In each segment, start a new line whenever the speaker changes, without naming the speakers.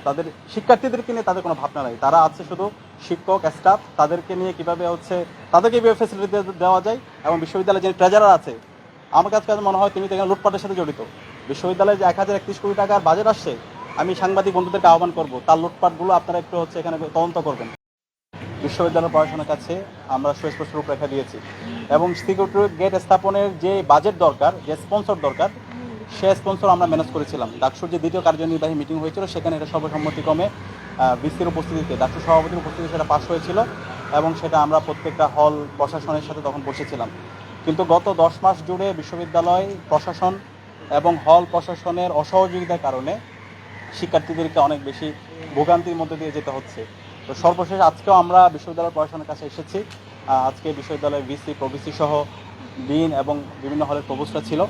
তাদের শিক্ষার্থীদেরকে নিয়ে তাদের কোনো ভাবনা নাই। তারা আছে শুধু শিক্ষক স্টাফ, তাদেরকে নিয়ে কীভাবে হচ্ছে তাদেরকে কীভাবে ফেসিলিটি দেওয়া যায়। এবং বিশ্ববিদ্যালয়ে যে ট্রেজারার আছে, আমার কাছে মনে হয় তিনি তো এখানে লুটপাটের সাথে জড়িত। বিশ্ববিদ্যালয়ে যে 1031 কোটি টাকার বাজেট আসছে, আমি সাংবাদিক বন্ধুদেরকে আহ্বান করব তার লুটপাটগুলো আপনারা একটু হচ্ছে এখানে তদন্ত করবেন। বিশ্ববিদ্যালয়ের পড়াশোনার কাছে আমরা সুস্পষ্ট রূপরেখা দিয়েছি এবং সিকিউরিটি গেট স্থাপনের যে বাজেট দরকার, যে স্পন্সর দরকার, সে স্পন্সর আমরা ম্যানেজ করেছিলাম। ডাকসুর যে দ্বিতীয় কার্যনির্বাহী মিটিং হয়েছিল সেখানে এটা সর্বসম্মতিক্রমে বিসির উপস্থিতিতে, ডাকসুর সভাপতির উপস্থিতিতে সেটা পাশ হয়েছিল এবং সেটা আমরা প্রত্যেকটা হল প্রশাসনের সাথে তখন বসেছিলাম। কিন্তু গত 10 মাস জুড়ে বিশ্ববিদ্যালয় প্রশাসন এবং হল প্রশাসনের অসহযোগিতার কারণে শিক্ষার্থীদেরকে অনেক বেশি ভোগান্তির মধ্যে দিয়ে যেতে হচ্ছে। তো সর্বশেষ আজকেও আমরা বিশ্ববিদ্যালয় প্রশাসনের কাছে এসেছি। আজকে বিশ্ববিদ্যালয়ের ভিসি, প্রভিসি সহ ডিন এবং বিভিন্ন হলের প্রভোস্টরা ছিল।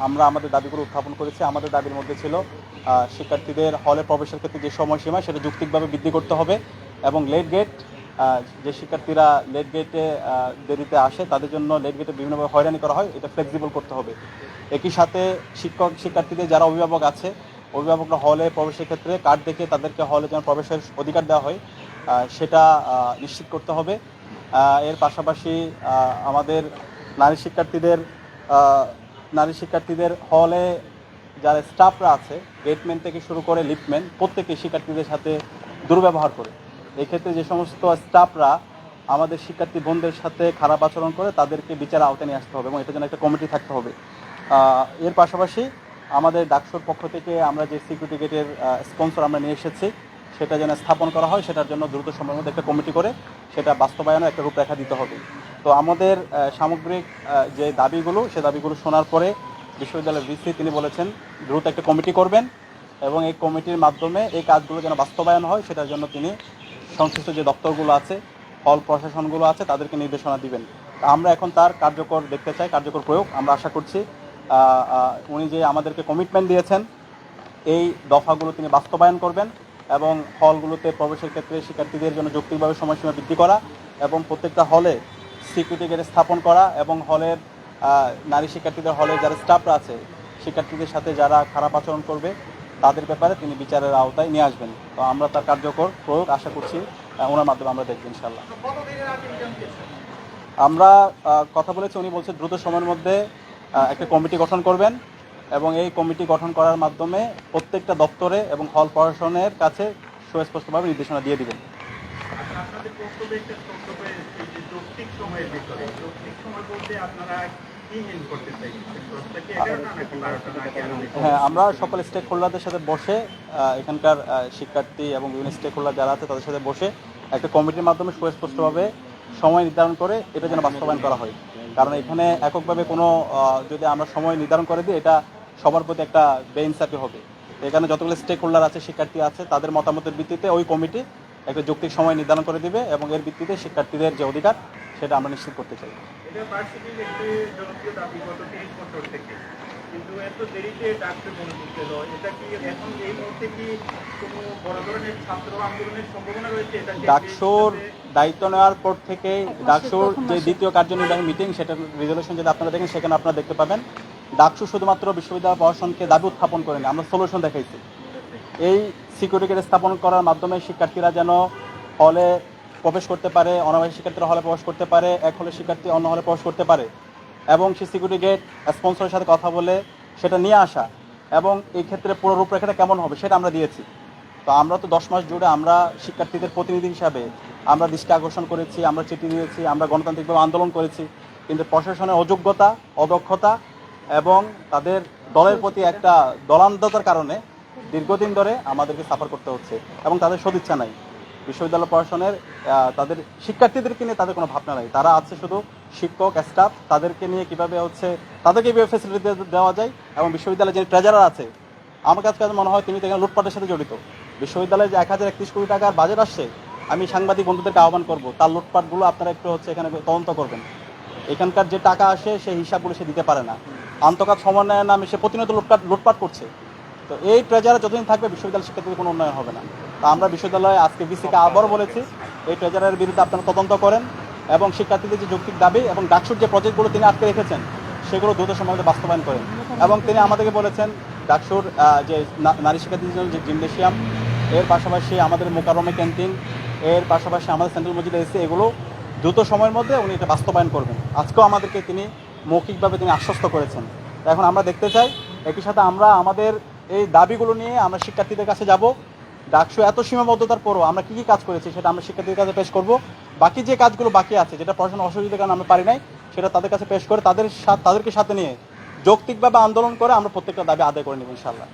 আমরা আমাদের দাবিগুলো উত্থাপন করেছি। আমাদের দাবির মধ্যে ছিল শিক্ষার্থীদের হলে প্রবেশের ক্ষেত্রে যে সময়সীমা সেটা যৌক্তিকভাবে বৃদ্ধি করতে হবে এবং লেট গেট, যে শিক্ষার্থীরা লেট গেটে দেরিতে আসে তাদের জন্য লেট গেটে বিভিন্নভাবে হয়রানি করা হয়, এটা ফ্লেক্সিবল করতে হবে। একই সাথে শিক্ষার্থীদের যারা অভিভাবক আছে, অভিভাবকরা হলে প্রবেশের ক্ষেত্রে কার্ড দেখে তাদেরকে হলে যেন প্রবেশের অধিকার দেওয়া হয় সেটা নিশ্চিত করতে হবে। এর পাশাপাশি আমাদের নারী শিক্ষার্থীদের হলে যারা স্টাফরা আছে, গেটম্যান থেকে শুরু করে লিফটম্যান, প্রত্যেকে শিক্ষার্থীদের সাথে দুর্ব্যবহার করে। এক্ষেত্রে যে সমস্ত স্টাফরা আমাদের শিক্ষার্থী বোনদের সাথে খারাপ আচরণ করে তাদেরকে বিচারের আওতায় নিয়ে আসতে হবে এবং এটার জন্য একটা কমিটি থাকতে হবে। এর পাশাপাশি আমাদের ডাকসুর পক্ষ থেকে আমরা যে সিকিউরিটি গেটের স্পন্সর আমরা নিয়ে এসেছি সেটা যেন স্থাপন করা হয়, সেটার জন্য দ্রুত সময়ের মধ্যে একটা কমিটি করে সেটা বাস্তবায়নের একটা রূপরেখা দিতে হবে। তো আমাদের সামগ্রিক যে দাবিগুলো, সে দাবিগুলো শোনার পরে বিশ্ববিদ্যালয়ের ভিসি তিনি বলেছেন দ্রুত একটা কমিটি করবেন এবং এই কমিটির মাধ্যমে এই কাজগুলো যেন বাস্তবায়ন হয় সেটার জন্য তিনি সংশ্লিষ্ট যে দপ্তরগুলো আছে, হল প্রশাসনগুলো আছে, তাদেরকে নির্দেশনা দিবেন। আমরা এখন তার কার্যকর দেখতে চাই, কার্যকর প্রয়োগ। আমরা আশা করছি উনি যে আমাদেরকে কমিটমেন্ট দিয়েছেন এই দফাগুলো তিনি বাস্তবায়ন করবেন এবং হলগুলোতে প্রবেশের ক্ষেত্রে শিক্ষার্থীদের জন্য যৌক্তিকভাবে সময়সীমা বৃদ্ধি করা এবং প্রত্যেকটা হলে সিকিউরিটি গেট স্থাপন করা এবং হলের নারী শিক্ষার্থীদের হলে যারা স্টাফরা আছে শিক্ষার্থীদের সাথে যারা খারাপ আচরণ করবে তাদের ব্যাপারে তিনি বিচারের আওতায় নিয়ে আসবেন। তো আমরা তার কার্যকর প্রয়োগ আশা করছি ওনার মাধ্যমে আমরা দেখব ইনশাল্লাহ। আমরা কথা বলেছি, উনি বলছে দ্রুত সময়ের মধ্যে একটা কমিটি গঠন করবেন এবং এই কমিটি গঠন করার মাধ্যমে প্রত্যেকটা দপ্তরে এবং হল প্রশাসনের কাছে সুস্পষ্টভাবে নির্দেশনা দিয়ে দিবেন। হ্যাঁ, আমরা সকল স্টেক হোল্ডারদের সাথে বসে এখানকার শিক্ষার্থী এবং বিভিন্ন স্টেক হোল্ডার যারা আছে তাদের সাথে বসে একটা কমিটির মাধ্যমে সুস্পষ্টভাবে সময় নির্ধারণ করে এটা যেন বাস্তবায়ন করা হয়। কারণ এখানে এককভাবে কোনো যদি আমরা সময় নির্ধারণ করে দিই এটা সবার প্রতি একটা বেইনসাফি হবে। এখানে যতগুলো স্টেক হোল্ডার আছে, শিক্ষার্থী আছে, তাদের মতামতের ভিত্তিতে ওই কমিটি একটা যৌক্তিক সময় নির্ধারণ করে দিবে এবং এর ভিত্তিতে শিক্ষার্থীদের যে অধিকার সেটা আমরা নিশ্চিত করতে চাই। ডাকসুর দায়িত্ব নেওয়ার পর থেকে ডাকসুর যে দ্বিতীয় কার্যনির্বাহী মিটিং সেটার রেজলিউশন যদি আপনারা দেখেন সেখানে আপনারা দেখতে পাবেন ডাকসু শুধুমাত্র বিশ্ববিদ্যালয় প্রশাসনকে দাবি উত্থাপন করেনি, আমরা সলিউশন দেখাইছি। এই সিকিউরিটি গেট স্থাপন করার মাধ্যমে শিক্ষার্থীরা যেন হলে প্রবেশ করতে পারে, অনাবাসী শিক্ষার্থীরা হলে প্রবেশ করতে পারে, এক হলে শিক্ষার্থী অন্য হলে প্রবেশ করতে পারে এবং সেই সিকিউরিটি গেট স্পন্সরের সাথে কথা বলে সেটা নিয়ে আসা এবং এই ক্ষেত্রে পুরো রূপরেখাটা কেমন হবে সেটা আমরা দিয়েছি। তো আমরা তো 10 মাস জুড়ে আমরা শিক্ষার্থীদের প্রতিনিধি হিসাবে আমরা দৃষ্টি আকর্ষণ করেছি, আমরা চিঠি দিয়েছি, আমরা গণতান্ত্রিকভাবে আন্দোলন করেছি, কিন্তু প্রশাসনের অযোগ্যতা, অদক্ষতা এবং তাদের দলের প্রতি একটা দলান্ধতার কারণে দীর্ঘদিন ধরে আমাদেরকে সাফার করতে হচ্ছে এবং তাদের সদিচ্ছা নাই। বিশ্ববিদ্যালয় প্রশাসনের তাদের শিক্ষার্থীদেরকে নিয়ে তাদের কোনো ভাবনা নাই। তারা আছে শুধু শিক্ষক স্টাফ, তাদেরকে নিয়ে কীভাবে হচ্ছে তাদেরকে কীভাবে ফেসিলিটি দেওয়া যায় এবং বিশ্ববিদ্যালয়ে যে ট্রেজারার আছে, আমার কাছে মনে হয় তিনি তো এখানে লুটপাটের সাথে জড়িত। বিশ্ববিদ্যালয়ে যে 1031 কোটি টাকার বাজেট আসছে, আমি সাংবাদিক বন্ধুদেরকে আহ্বান করব তার লুটপাটগুলো আপনারা একটু হচ্ছে এখানে তদন্ত করবেন। এখানকার যে টাকা আসে সেই হিসাবগুলো সে দিতে পারে না, আন্তঃখাত সমন্বয়ের নামে সে প্রতিনিয়ত লুটপাট করছে। তো এই ট্রেজারে যতদিন থাকবে বিশ্ববিদ্যালয় শিক্ষার্থীদের কোনো উন্নয়ন হবে না। তা আমরা বিশ্ববিদ্যালয়ে আজকে ভিসিকে আবারও বলেছি এই ট্রেজারের বিরুদ্ধে আপনারা তদন্ত করেন এবং শিক্ষার্থীদের যে যৌক্তিক দাবি এবং ডাকসুর যে প্রজেক্টগুলো তিনি আটকে রেখেছেন সেগুলো দ্রুত সময়ে বাস্তবায়ন করেন। এবং তিনি আমাদেরকে বলেছেন ডাকসুর যে নারী শিক্ষার্থীদের জন্য যে জিমনেশিয়াম, এর পাশাপাশি আমাদের মোকাররমে ক্যান্টিন, এর পাশাপাশি আমাদের সেন্ট্রাল মসজিদ এসে এগুলো দ্রুত সময়ের মধ্যে উনি এটা বাস্তবায়ন করবেন। আজকেও আমাদেরকে তিনি মৌখিকভাবে তিনি আশ্বস্ত করেছেন। এখন আমরা দেখতে চাই একই সাথে আমরা আমাদের এই দাবিগুলো নিয়ে আমরা শিক্ষার্থীদের কাছে যাব। ডাকসু এত সীমাবদ্ধতার পরও আমরা কী কী কাজ করেছি সেটা আমরা শিক্ষার্থীদের কাছে পেশ করব। বাকি যে কাজগুলো বাকি আছে, যেটা পড়াশোনার অসুবিধার কারণে আমরা পারি নাই, সেটা তাদের কাছে পেশ করে তাদেরকে সাথে নিয়ে যৌক্তিকভাবে আন্দোলন করে আমরা প্রত্যেকটা দাবি আদায় করে নেব ইনশাআল্লাহ।